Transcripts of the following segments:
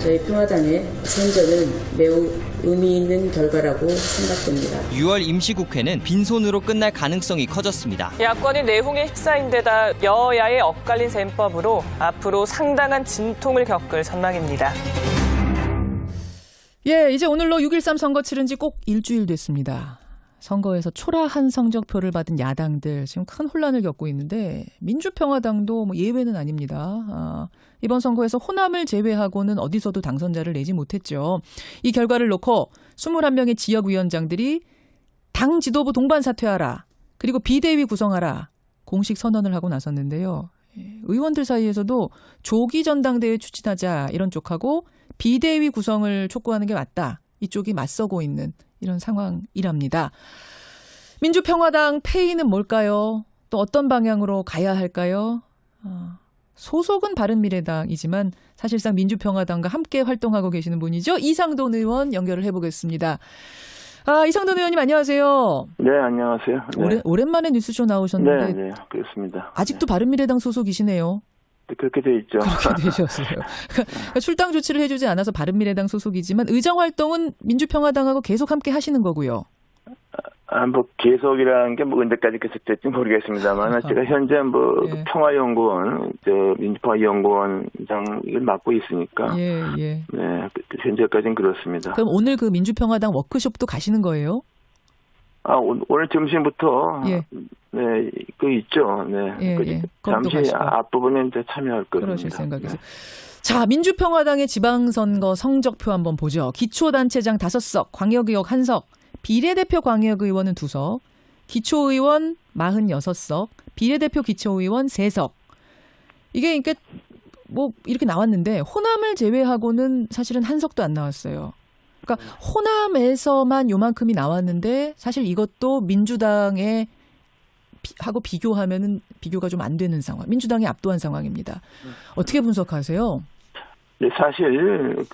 저희 평화당의 선전은 매우 의미 있는 결과라고 생각됩니다. 6월 임시국회는 빈손으로 끝날 가능성이 커졌습니다. 야권이 내홍에 휩싸인 데다 여야의 엇갈린 셈법으로 앞으로 상당한 진통을 겪을 전망입니다. 예, 이제 오늘로 6.13 선거 치른 지 꼭 일주일 됐습니다. 선거에서 초라한 성적표를 받은 야당들 지금 큰 혼란을 겪고 있는데 민주평화당도 예외는 아닙니다. 이번 선거에서 호남을 제외하고는 어디서도 당선자를 내지 못했죠. 이 결과를 놓고 21명의 지역위원장들이 당 지도부 동반 사퇴하라. 그리고 비대위 구성하라. 공식 선언을 하고 나섰는데요. 의원들 사이에서도 조기 전당대회 추진하자 이런 쪽하고 비대위 구성을 촉구하는 게 맞다. 이쪽이 맞서고 있는 이런 상황이랍니다. 민주평화당 패의는 뭘까요? 또 어떤 방향으로 가야 할까요? 소속은 바른미래당이지만 사실상 민주평화당과 함께 활동하고 계시는 분이죠. 이상돈 의원 연결을 해보겠습니다. 이상돈 의원님 안녕하세요. 네, 안녕하세요. 네. 오랜만에 뉴스쇼 나오셨는데 네, 그렇습니다. 아직도 바른미래당 소속이시네요. 네, 그렇게 돼 있죠. 그렇게 되셨어요. 그러니까 출당 조치를 해주지 않아서 바른미래당 소속이지만 의정 활동은 민주평화당하고 계속 함께 하시는 거고요. 뭐 계속이라는 게 언제까지 계속될지 모르겠습니다만 제가 현재 예. 평화연구원, 민주평화연구원장을 맡고 있으니까 예. 네, 현재까지는 그렇습니다. 그럼 오늘 그 민주평화당 워크숍도 가시는 거예요? 오늘 점심부터 예. 네, 있죠. 네. 잠시 앞부분에 이제 참여할 겁니다. 그러실 생각이세요. 네. 자, 민주평화당의 지방선거 성적표 한번 보죠. 기초단체장 5석, 광역의원 1석, 비례대표 광역의원은 2석, 기초의원 46석, 비례대표 기초의원 3석. 이게 그러니까 이렇게 나왔는데 호남을 제외하고는 사실은 1석도 안 나왔어요. 그러니까 호남에서만 요만큼이 나왔는데 사실 이것도 민주당에 하고 비교하면은 비교가 좀 안 되는 상황. 민주당이 압도한 상황입니다. 어떻게 분석하세요? 네, 사실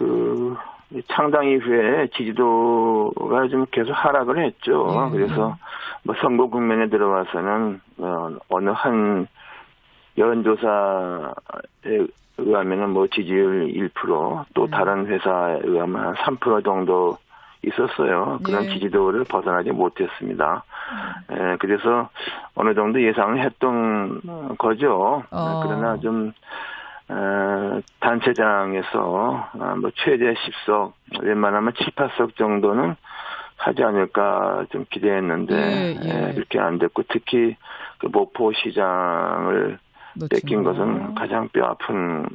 창당 이후에 지지도가 좀 계속 하락을 했죠. 예. 그래서 선거 국면에 들어와서는 어느 한 여론조사에 의하면은 지지율 1%, 또 다른 회사에 의하면 한 3% 정도 있었어요. 그런 지지도를 벗어나지 못했습니다. 그래서 어느 정도 예상을 했던 거죠. 그러나 좀 단체장에서 최대 10석, 웬만하면 7, 8석 정도는 하지 않을까 좀 기대했는데 그렇게 안 됐고 특히 목포시장을 뺏긴 것은 가장 뼈아픈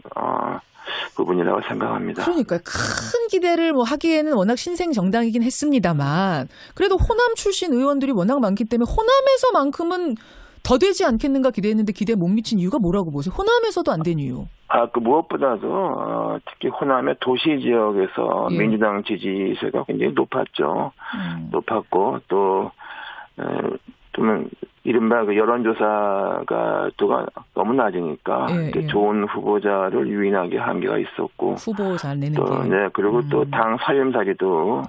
부분이라고 생각합니다. 그러니까 큰 기대를 하기에는 워낙 신생 정당이긴 했습니다만 그래도 호남 출신 의원들이 워낙 많기 때문에 호남에서만큼은 더 되지 않겠는가 기대했는데 기대에 못 미친 이유가 뭐라고 보세요? 호남에서도 안 된 이유. 무엇보다도 특히 호남의 도시 지역에서 민주당 지지세가 굉장히 높았죠. 높았고 또 이른바 여론조사가 너무 낮으니까 좋은 후보자를 유인하기 한계가 있었고 후보 잘 내는 게. 그리고 또 당 살림살이도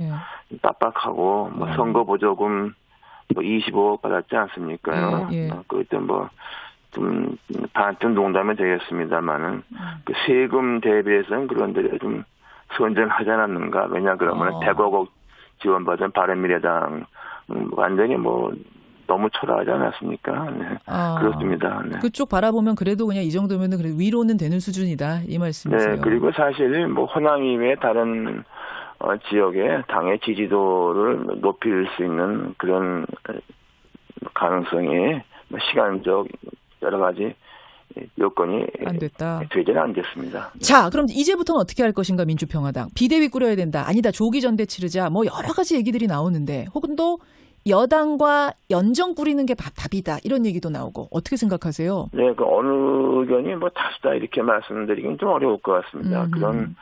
빡빡하고 선거 보조금 25억 받았지 않습니까요? 그때 반쯤 농담이 되겠습니다만은 세금 대비해서는 그런데 좀 선전하지 않았는가? 왜냐 그러면 100억 지원받은 바른미래당 완전히 너무 초라하지 않았습니까? 네. 그렇습니다. 네. 그쪽 바라보면 그래도 그냥 이 정도면은 위로는 되는 수준이다 이 말씀이세요. 네, 그리고 사실 호남 이외에 다른 지역의 당의 지지도를 높일 수 있는 그런 가능성이 시간적 여러 가지 여건이 안 됐다. 되지는 안 됐습니다. 자, 그럼 이제부터는 어떻게 할 것인가 민주평화당. 비대위 꾸려야 된다. 아니다. 조기 전대 치르자. 여러 가지 얘기들이 나오는데 혹은 또 여당과 연정 꾸리는 게 답이다. 이런 얘기도 나오고. 어떻게 생각하세요? 네, 어느 의견이 다수다 이렇게 말씀드리긴 좀 어려울 것 같습니다. 그런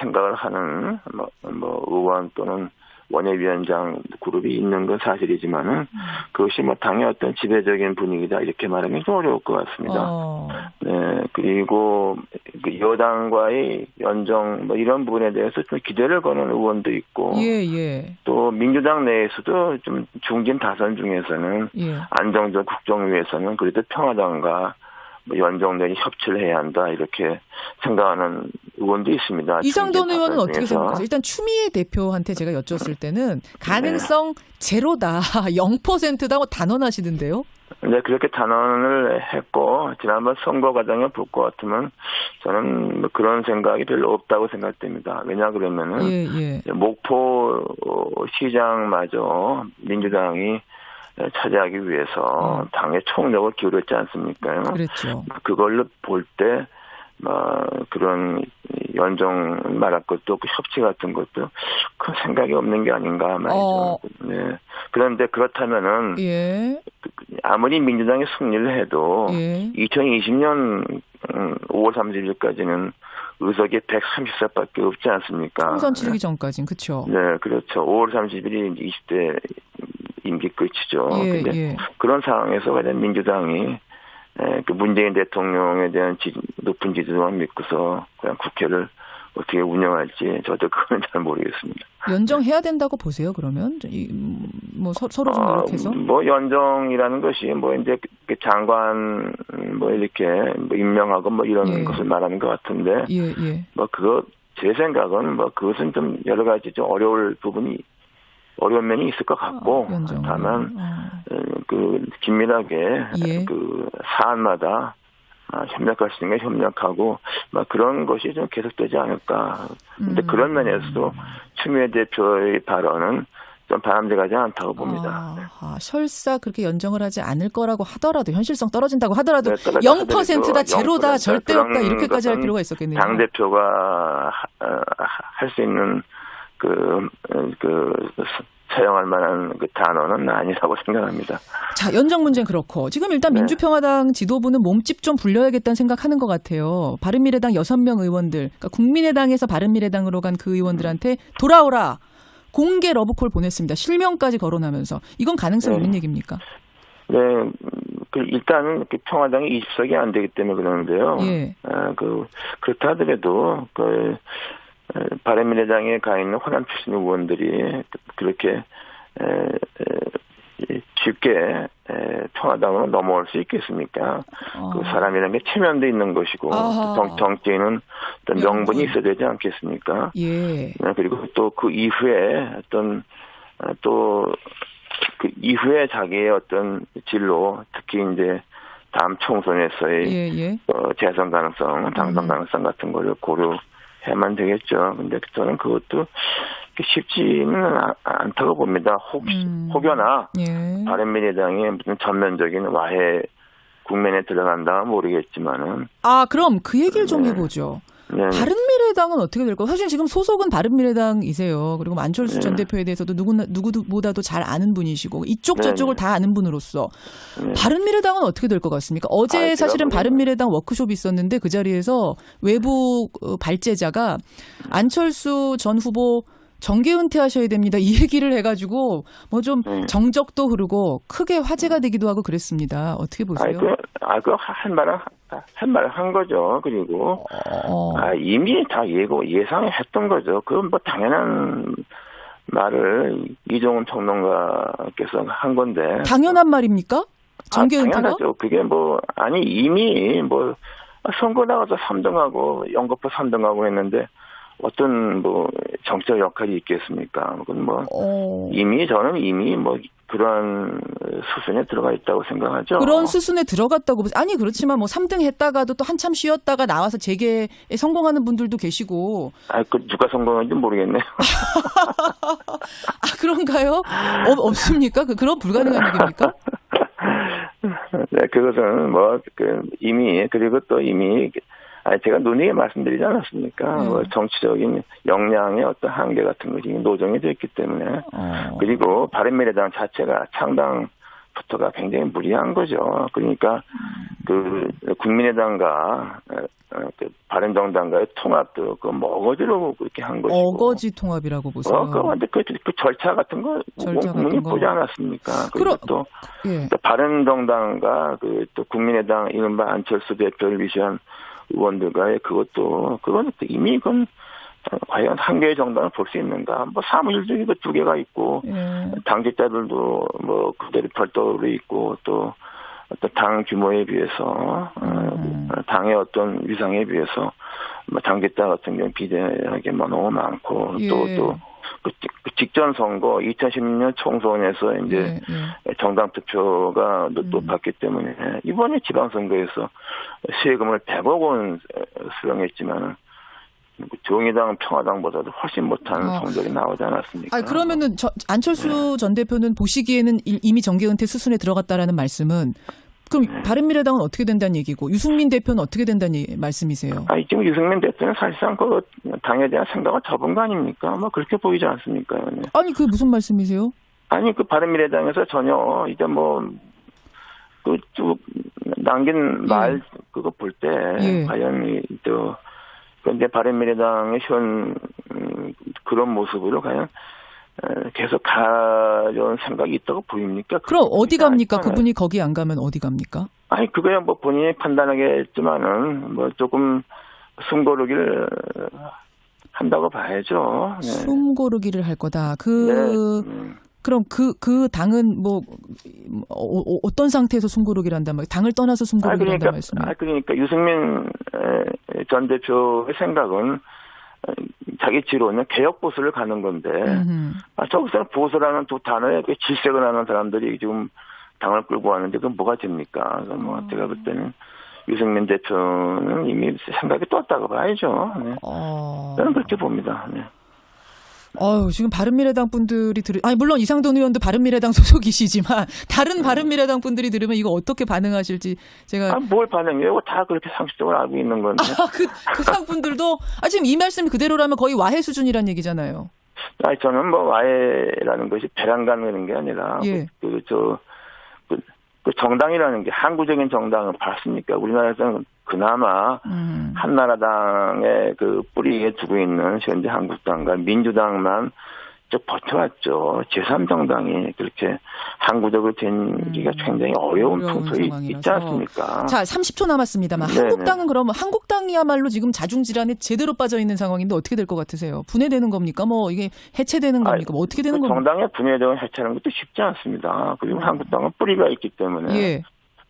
생각을 하는 의원 또는 원외위원장 그룹이 있는 건 사실이지만은 그것이 당의 어떤 지배적인 분위기다 이렇게 말하면 좀 어려울 것 같습니다. 네, 그리고 여당과의 연정 이런 부분에 대해서 좀 기대를 거는 의원도 있고, 또 민주당 내에서도 좀 중진 다선 중에서는 안정적 국정을 위해서는 그래도 평화당과 뭐 연정내리 협치를 해야 한다 이렇게 생각하는 의원도 있습니다. 이상돈 의원은 어떻게 중에서. 생각하세요? 일단 추미애 대표한테 제가 여쭸을 때는 가능성 제로다, 0%다 단언하시던데요. 네, 그렇게 단언을 했고 지난번 선거 과정에 볼 것 같으면 저는 뭐 그런 생각이 별로 없다고 생각됩니다. 왜냐 그러면은 목포 시장마저 민주당이 차지하기 위해서 당의 총력을 기울였지 않습니까? 그렇죠. 그걸로 볼 때 그런 연정 말할 것도 그 협치 같은 것도 큰 생각이 없는 게 아닌가 말이죠. 네. 그런데 그렇다면은 아무리 민주당이 승리를 해도 2020년 5월 30일까지는 의석이 130석밖에 없지 않습니까? 총선 치르기 전까지는 그렇죠. 네, 그렇죠. 5월 30일이 20대 임기 끝이죠. 근데 그런 상황에서 과연 민주당이 그 문재인 대통령에 대한 높은 지지도만 믿고서 그냥 국회를 어떻게 운영할지 저도 그건 잘 모르겠습니다. 연정해야 된다고 보세요, 그러면? 뭐 서로 좀 노력해서? 뭐 연정이라는 것이 뭐 이제 장관 뭐 이렇게 뭐 임명하고 뭐 이런 것을 말하는 것 같은데 뭐 그거 제 생각은 뭐 그것은 좀 여러 가지 좀 어려운 면이 있을 것 같고 다만 그 긴밀하게 그 사안마다 협력할 수 있는 게 협력하고 막 그런 것이 좀 계속되지 않을까. 근데 그런 면에서도 추미애 대표의 발언은 좀 바람직하지 않다고 봅니다. 설사 그렇게 연정을 하지 않을 거라고 하더라도 현실성 떨어진다고 하더라도 0%다 제로다 절대 없다 이렇게까지 할 필요가 있었겠네요. 당 대표가 할 수 있는 사용할 만한 그 단어는 아니라고 생각합니다. 자, 연정 문제는 그렇고 지금 일단 민주평화당 지도부는 몸집 좀 불려야겠다는 생각하는 것 같아요. 바른미래당 6명 의원들, 그러니까 국민의당에서 바른미래당으로 간 그 의원들한테 돌아오라. 공개 러브콜 보냈습니다. 실명까지 거론하면서. 이건 가능성이 있는 얘기입니까? 네, 일단은 평화당이 20석이 안 되기 때문에 그러는데요. 그렇다 하더라도 바른미래당에 가 있는 호남 출신 의원들이 그렇게 쉽게 평화당으로 넘어올 수 있겠습니까? 그 사람이라는 게 체면도 있는 것이고 정치에는 어떤 명분이 있어야 되지 않겠습니까? 그리고 또 그 이후에 그 이후에 자기의 어떤 진로, 특히 이제 다음 총선에서의 재선 가능성, 당선 가능성 같은 거를 고려해야만 되겠죠. 근데 저는 그것도 쉽지는 않다고 봅니다. 혹여나 바른미래당이 무슨 전면적인 와해 국면에 들어간다면 모르겠지만은. 그럼 그 얘기를 좀 해보죠. 바른미래당은 어떻게 될까요? 사실 지금 소속은 바른미래당이세요. 그리고 안철수 전 대표에 대해서도 누구보다도 잘 아는 분이시고 이쪽 저쪽을 다 아는 분으로서 바른미래당은 어떻게 될 것 같습니까? 어제 사실은 바른미래당 워크숍이 있었는데 그 자리에서 외부 발제자가 안철수 전 후보 정계 은퇴하셔야 됩니다. 이 얘기를 해가지고 뭐 좀 정적도 흐르고 크게 화제가 되기도 하고 그랬습니다. 어떻게 보세요? 할 말을 한 거죠. 그리고 이미 다 예상했던 거죠. 그건 뭐 당연한 말을 이종훈 평론가께서 한 건데. 당연한 말입니까? 정계 은퇴가? 당연하죠. 그게 이미 선거 나가서 3등하고 연거푸 3등하고 했는데. 어떤 정치적 역할이 있겠습니까? 그건 저는 이미 그런 수순에 들어가 있다고 생각하죠. 그런 수순에 들어갔다고 아니 그렇지만 3등 했다가도 또 한참 쉬었다가 나와서 재계에 성공하는 분들도 계시고. 누가 성공한지 모르겠네요. 그런가요? 없습니까? 그런 불가능한 얘기입니까? 네, 그것은 이미 그리고 또 이미 제가 논의에 말씀드리지 않았습니까? 정치적인 역량의 어떤 한계 같은 것이 노정이 됐기 때문에. 그리고 바른미래당 자체가 창당부터가 굉장히 무리한 거죠. 그러니까 국민의당과 바른정당과의 통합도 어거지로 그렇게 한 것이고. 어거지 통합이라고 보세요. 근데 그 절차 같은 거 국민이 보지 않았습니까? 그리고 또 바른정당과 또 국민의당 이른바 안철수 대표를 위시한 의원들과의 그건 이미 과연 한 개의 정당을 볼 수 있는가? 사무실들이 두 개가 있고 당직자들도 그대로 별도로 있고 또 어떤 당 규모에 비해서 당의 어떤 위상에 비해서 뭐 당기다 같은 경우 비대하게 뭐 너무 많고 예. 또 그 직전 선거 2016년 총선에서 이제 정당 투표가 높았기 때문에 이번에 지방선거에서 세금을 100억 원 수령했지만 정의당, 평화당보다도 훨씬 못한 성적이 나오지 않았습니까? 그러면은 안철수 전 대표는 보시기에는 이미 정계 은퇴 수순에 들어갔다라는 말씀은 그럼 바른미래당은 어떻게 된다는 얘기고 유승민 대표는 어떻게 된다는 말씀이세요? 지금 유승민 대표는 사실상 그 당에 대한 생각을 접은 거 아닙니까? 뭐 그렇게 보이지 않습니까? 네. 아니 그게 무슨 말씀이세요? 아니 그 바른미래당에서 전혀 이제 뭐 그 쭉 남긴 말 그거 볼 때 과연 저 근데 바른미래당의 현 그런 모습으로 과연 계속 가려는 생각이 있다고 보입니까? 그럼 어디 갑니까? 그분이 거기 안 가면 어디 갑니까? 아니 그거야 뭐 본인이 판단하겠지만은 뭐 조금 숨고르기를 한다고 봐야죠. 네. 숨고르기를 할 거다. 그럼 그 당은 뭐 어떤 상태에서 숨고르기를 한단 말이에요? 당을 떠나서 숨고르기를 한단 말씀이에요? 그러니까 유승민 전 대표의 생각은 자기 지로는 개혁 보수를 가는 건데 저기서는 보수라는 두 단어에 질색을 하는 사람들이 지금 당을 끌고 왔는데 그건 뭐가 됩니까? 뭐 제가 볼 때는 유승민 대표는 이미 생각이 떴다고 봐야죠. 네. 저는 그렇게 봅니다. 네. 지금 바른미래당 분들이 물론 이상돈 의원도 바른미래당 소속이시지만 다른 바른미래당 분들이 들으면 이거 어떻게 반응하실지 제가 뭘 반응해요? 다 그렇게 상식적으로 알고 있는 건데. 그 상분들도 지금 이 말씀이 그대로라면 거의 와해 수준이란 얘기잖아요. 저는 뭐 와해라는 것이 배란간 그런 게 아니라 그 정당이라는 게 항구적인 정당은 봤습니까? 우리나라에서는 그나마 한나라당의 그 뿌리에 두고 있는 현재 한국당과 민주당만 쭉 버텨왔죠. 제3정당이 그렇게 항구적으로 되기가 굉장히 어려운 풍토이 있지 않습니까? 자, 30초 남았습니다만 한국당은 그러면 한국당이야말로 지금 자중질환에 제대로 빠져 있는 상황인데 어떻게 될 것 같으세요? 분해되는 겁니까? 뭐 이게 해체되는 겁니까? 뭐 어떻게 되는 겁니까? 정당의 분해되고 해체하는 것도 쉽지 않습니다. 그리고 한국당은 뿌리가 있기 때문에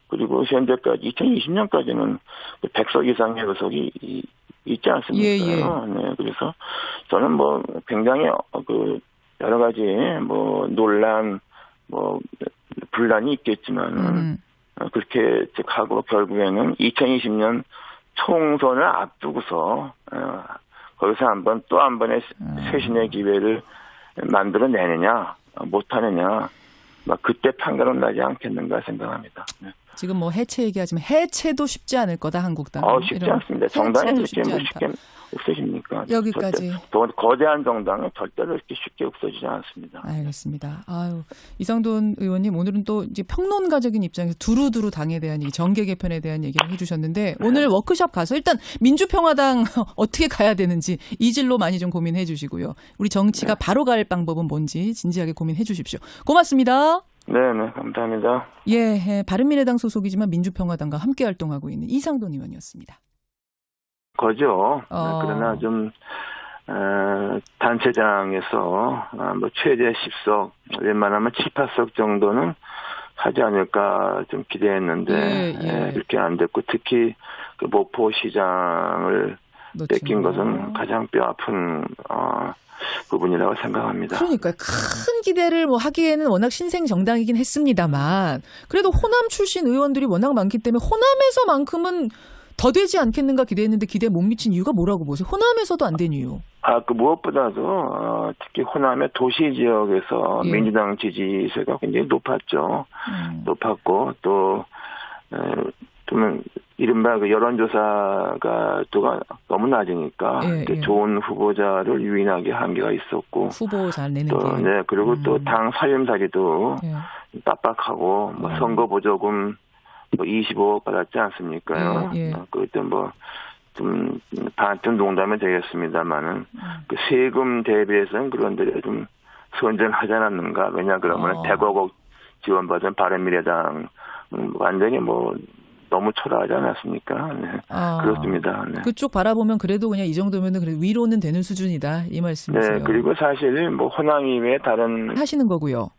그리고 현재까지 2020년까지는 100석 이상의 의석이 있지 않습니까? 네, 그래서 저는 뭐 굉장히 그 여러 가지 뭐 논란, 뭐 분란이 있겠지만 그렇게 하고 결국에는 2020년 총선을 앞두고서 거기서 또 한 번의 쇄신의 기회를 만들어내느냐 못하느냐 그때 판가름 나지 않겠는가 생각합니다. 네. 지금 뭐 해체 얘기하지만 해체도 쉽지 않을 거다 한국당. 쉽지 않습니다. 정당이 쉽게 없어집니까? 여기까지. 거대한 정당은 절대로 이렇게 쉽게 없어지지 않습니다. 알겠습니다. 이상돈 의원님 오늘은 또 이제 평론가적인 입장에서 두루두루 당에 대한 얘기, 정계 개편에 대한 얘기를 해주셨는데 오늘 워크숍 가서 일단 민주평화당 어떻게 가야 되는지 이 질로 많이 좀 고민해 주시고요. 우리 정치가 바로 갈 방법은 뭔지 진지하게 고민해 주십시오. 고맙습니다. 네, 감사합니다. 바른미래당 소속이지만 민주평화당과 함께 활동하고 있는 이상돈 의원이었습니다. 거죠. 그러나 좀 단체장에서 뭐 최대 10석, 웬만하면 7, 8석 정도는 하지 않을까 좀 기대했는데 그렇게 안 됐고 특히 그 목포시장을 뺏긴 것은 가장 뼈아픈 부분이라고 생각합니다. 그러니까요. 큰 기대를 하기에는 워낙 신생 정당이긴 했습니다만 그래도 호남 출신 의원들이 워낙 많기 때문에 호남에서만큼은 더 되지 않겠는가 기대했는데 기대에 못 미친 이유가 뭐라고 보세요? 호남에서도 안 된 이유. 그 무엇보다도 특히 호남의 도시 지역에서 민주당 지지세가 굉장히 높았죠. 높았고 또 이른바 그 여론조사가 너무 낮으니까 좋은 후보자를 유인하기 한계가 있었고 후보 잘 내는 게. 그리고 또 당 살림살이도 빡빡하고 선거 보조금 25억 받았지 않습니까요? 그때 좀 농담이 되겠습니다만은 그 세금 대비해서는 그런데 좀 선전하지 않았는가? 왜냐 그러면 100억 지원받은 바른미래당 완전히 너무 초라하지 않았습니까? 네. 그렇습니다. 네. 그쪽 바라보면 그래도 그냥 이 정도면은 그래도 위로는 되는 수준이다 이 말씀이세요. 네, 그리고 사실 호남 이외에 다른 하시는 거고요.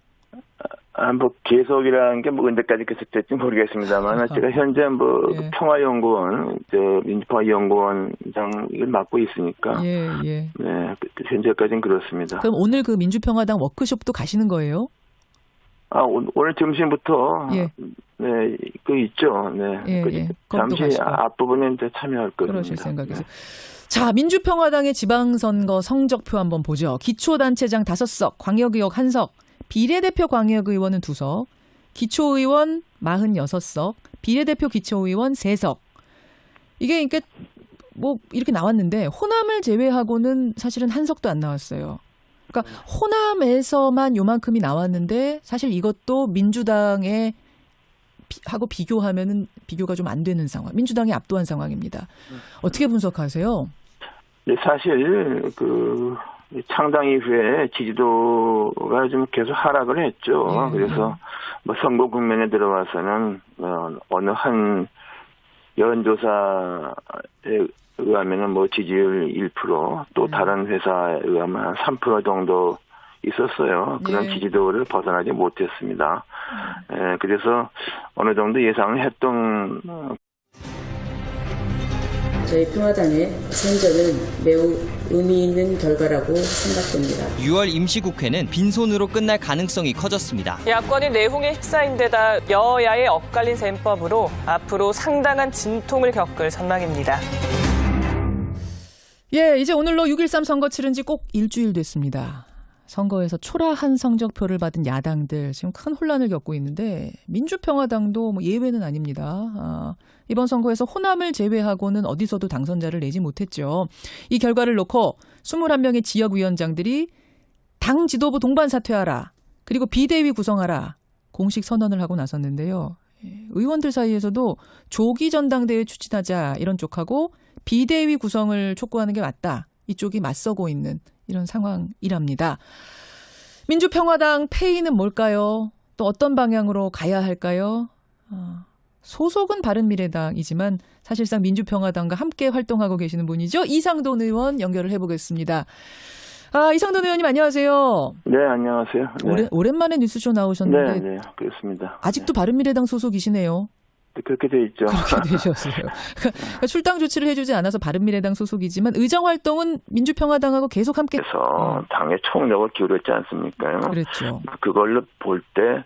뭐 계속이라는 게 뭐 언제까지 계속될지 모르겠습니다만 제가 현재 뭐 예. 평화연구원, 민주평화연구원장을 맡고 있으니까 예. 네, 현재까지는 그렇습니다. 그럼 오늘 그 민주평화당 워크숍도 가시는 거예요? 오늘 점심부터 예. 네, 그 있죠. 네, 예. 잠시 가시고. 앞부분에 이제 참여할 겁니다. 그러실 생각이세요. 자, 민주평화당의 지방선거 성적표 한번 보죠. 기초단체장 5석, 광역의원 1석, 비례대표 광역의원은 2석, 기초의원 46석, 비례대표 기초의원 3석. 이게 그러니까 뭐 이렇게 나왔는데 호남을 제외하고는 사실은 1석도 안 나왔어요. 그러니까 호남에서만 요만큼이 나왔는데 사실 이것도 민주당에 하고 비교하면은 비교가 좀 안 되는 상황. 민주당이 압도한 상황입니다. 어떻게 분석하세요? 네, 사실 창당 이후에 지지도가 좀 계속 하락을 했죠. 그래서 뭐 선거 국면에 들어와서는 어느 한 여론조사에 의하면은 뭐 지지율 1%, 또 다른 회사에 의하면 한 3% 정도 있었어요. 그런 지지도를 벗어나지 못했습니다. 그래서 어느 정도 예상을 했던. 저희 평화당의 선전은 매우 의미 있는 결과라고 생각됩니다. 6월 임시국회는 빈손으로 끝날 가능성이 커졌습니다. 야권이 내홍에 휩싸인 데다 여야의 엇갈린 셈법으로 앞으로 상당한 진통을 겪을 전망입니다. 예, 이제 오늘로 6.13 선거 치른 지 꼭 일주일 됐습니다. 선거에서 초라한 성적표를 받은 야당들 지금 큰 혼란을 겪고 있는데 민주평화당도 뭐 예외는 아닙니다. 이번 선거에서 호남을 제외하고는 어디서도 당선자를 내지 못했죠. 이 결과를 놓고 21명의 지역위원장들이 당 지도부 동반 사퇴하라. 그리고 비대위 구성하라. 공식 선언을 하고 나섰는데요. 의원들 사이에서도 조기 전당대회 추진하자 이런 쪽하고 비대위 구성을 촉구하는 게 맞다. 이쪽이 맞서고 있는 이런 상황이랍니다. 민주평화당 패의는 뭘까요? 또 어떤 방향으로 가야 할까요? 소속은 바른미래당이지만 사실상 민주평화당과 함께 활동하고 계시는 분이죠. 이상돈 의원 연결을 해보겠습니다. 이상돈 의원님 안녕하세요. 네, 안녕하세요. 네. 오랜만에 뉴스쇼 나오셨는데 네, 그렇습니다. 아직도 바른미래당 소속이시네요. 그렇게 돼 있죠. 그렇게 되셨어요. 그러니까 출당 조치를 해주지 않아서 바른미래당 소속이지만 의정 활동은 민주평화당하고 계속 함께. 그래서 당의 총력을 기울였지 않습니까? 그렇죠. 그걸로 볼 때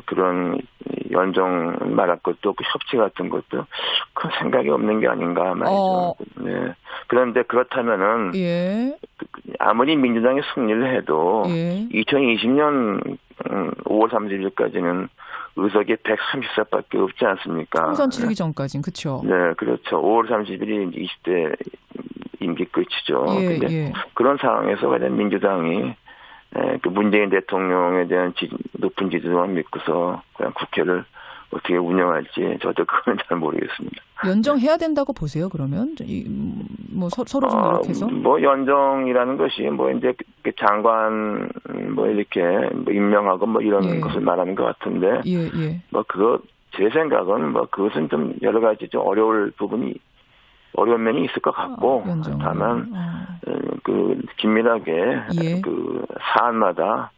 그런 연정 말할 것도 없고 협치 같은 것도 큰 생각이 없는 게 아닌가 말이죠. 네. 그런데 그렇다면은 아무리 민주당이 승리를 해도 2020년 5월 30일까지는 의석이 130석밖에 없지 않습니까? 총선 치르기 전까지는 그렇죠. 네, 그렇죠. 5월 30일이 20대 임기 끝이죠. 근데 그런 상황에서 과연 민주당이 그 문재인 대통령에 대한 높은 지지도만 믿고서 그냥 국회를 어떻게 운영할지 저도 그건 잘 모르겠습니다. 연정해야 된다고 보세요. 그러면 뭐 서로 좀 노력해서 뭐 연정이라는 것이 뭐 이제 장관 뭐 이렇게 뭐 임명하고 뭐 이런 것을 말하는 것 같은데 뭐 그거 제 생각은 뭐 그것은 좀 여러 가지 좀 어려운 면이 있을 것 같고 다만 그 긴밀하게 그 사안마다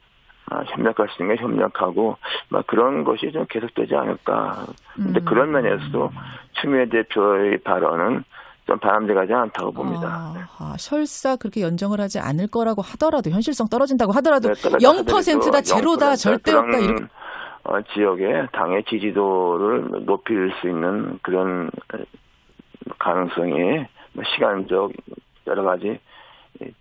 협력할 수 있는 게 협력하고 막 그런 것이 좀 계속되지 않을까. 근데 그런 면에서도 추미애 대표의 발언은 좀 바람직하지 않다고 봅니다. 설사 그렇게 연정을 하지 않을 거라고 하더라도 현실성 떨어진다고 하더라도 0%다 제로다 절대 없다 이렇게 지역의 당의 지지도를 높일 수 있는 그런 가능성이 시간적 여러 가지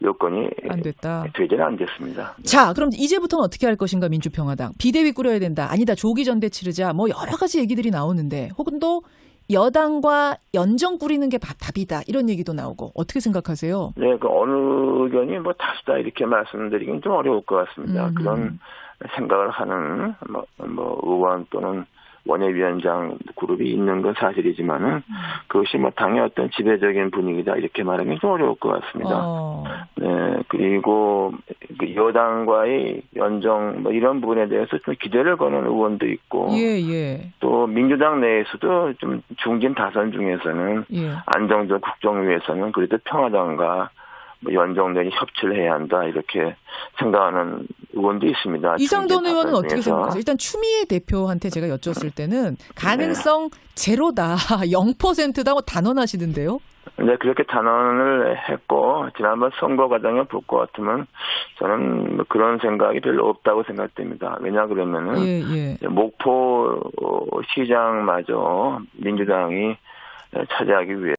여건이 안 됐다. 되지는 안 됐습니다. 자, 그럼 이제부터는 어떻게 할 것인가 민주평화당. 비대위 꾸려야 된다. 아니다. 조기 전대 치르자. 뭐 여러 가지 얘기들이 나오는데 혹은 또 여당과 연정 꾸리는 게 답이다. 이런 얘기도 나오고. 어떻게 생각하세요? 네, 그 어느 의견이 뭐 다수다 이렇게 말씀드리긴 좀 어려울 것 같습니다. 그런 생각을 하는 뭐 의원 또는 원외위원장 그룹이 있는 건 사실이지만은 그것이 뭐 당의 어떤 지배적인 분위기다 이렇게 말하면 좀 어려울 것 같습니다. 네, 그리고 그 여당과의 연정 뭐 이런 부분에 대해서 좀 기대를 거는 의원도 있고, 또 민주당 내에서도 좀 중진 다선 중에서는 안정적 국정 위해서는 그래도 평화당과 뭐 연정련이 협치를 해야 한다 이렇게 생각하는 의원도 있습니다. 이상돈 의원은 어떻게 중에서. 생각하세요? 일단 추미애 대표한테 제가 여쭸을 때는 가능성 제로다, 0%다 고 단언하시던데요. 네, 그렇게 단언을 했고 지난번 선거 과정에 볼 것 같으면 저는 그런 생각이 별로 없다고 생각됩니다. 왜냐 그러면은 목포 시장마저 민주당이 차지하기 위해